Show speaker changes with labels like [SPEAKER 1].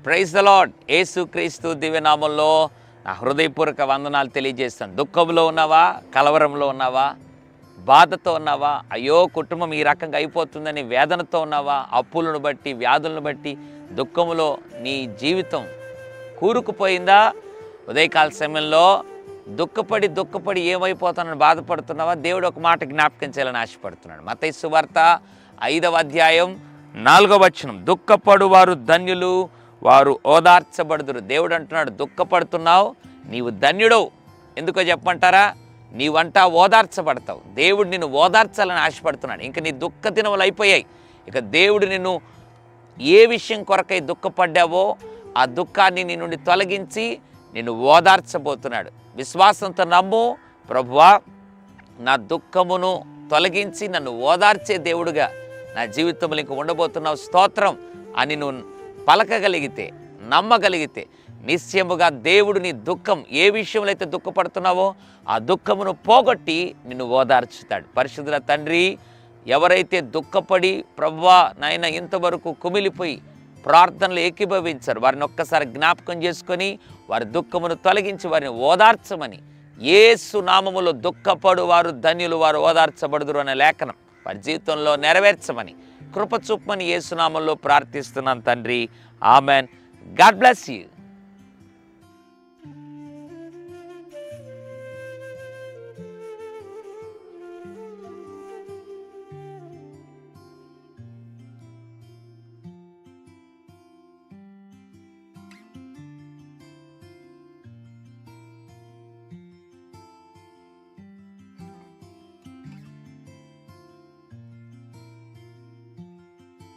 [SPEAKER 1] Praise the lord. యేసుక్రీస్తు దివ్యనామంలో నా హృదయపూర్వక వందనాలు తెలియజేస్తాను. దుఃఖంలో ఉన్నావా, కలవరంలో ఉన్నావా, బాధతో ఉన్నావా, అయ్యో కుటుంబం ఈ రకంగా అయిపోతుందని వేదనతో ఉన్నావా, అప్పులను బట్టి వ్యాధులను బట్టి దుఃఖంలో నీ జీవితం కూరుకుపోయిందా? ఉదయకాల సమయంలో దుఃఖపడి ఏమైపోతానని బాధపడుతున్నావా? దేవుడు ఒక మాట జ్ఞాపకం చేయాలని ఆశపడుతున్నాడు. మత్తయి సువార్త 5వ అధ్యాయం 4వ వచనం, దుఃఖపడు వారు ధన్యులు, వారు ఓదార్చబడుదురు. దేవుడు అంటున్నాడు, దుఃఖపడుతున్నావు, నీవు ధన్యుడవు. ఎందుకో చెప్పంటారా? నీవంటా ఓదార్చబడతావు. దేవుడు నిన్ను ఓదార్చాలని ఆశపడుతున్నాడు. ఇంక నీ దుఃఖ దినములు అయిపోయాయి. ఇక దేవుడు నిన్ను ఏ విషయం కొరకై దుఃఖపడ్డావో ఆ దుఃఖాన్ని నీ నుండి తొలగించి నిన్ను ఓదార్చబోతున్నాడు. విశ్వాసంతో నమ్ము, ప్రభువా నా దుఃఖమును తొలగించి నన్ను ఓదార్చే దేవుడుగా నా జీవితంలో ఇంక ఉండబోతున్నావు, స్తోత్రం అని నువ్వు పలకగలిగితే, నమ్మగలిగితే నిశ్చయముగా దేవుడు నీ దుఃఖం ఏ విషయంలో అయితే దుఃఖపడుతున్నావో ఆ దుఃఖమును పోగొట్టి నిన్ను ఓదార్చుతాడు. పరిశుద్ధుల తండ్రి, ఎవరైతే దుఃఖపడి ప్రభువా నాయన ఇంతవరకు కుమిలిపోయి ప్రార్థనలు ఏకీభవించారు, వారిని ఒక్కసారి జ్ఞాపకం చేసుకొని వారి దుఃఖమును తొలగించి వారిని ఓదార్చమని, యేసు నామములో దుఃఖపడు వారు ధన్యులు, వారు ఓదార్చబడుదురు అనే లేఖనం వారి జీవితంలో నెరవేర్చమని కృప చూపమని యేసు నామములో ప్రార్థిస్తున్నాను తండ్రి. ఆమెన్. God bless you.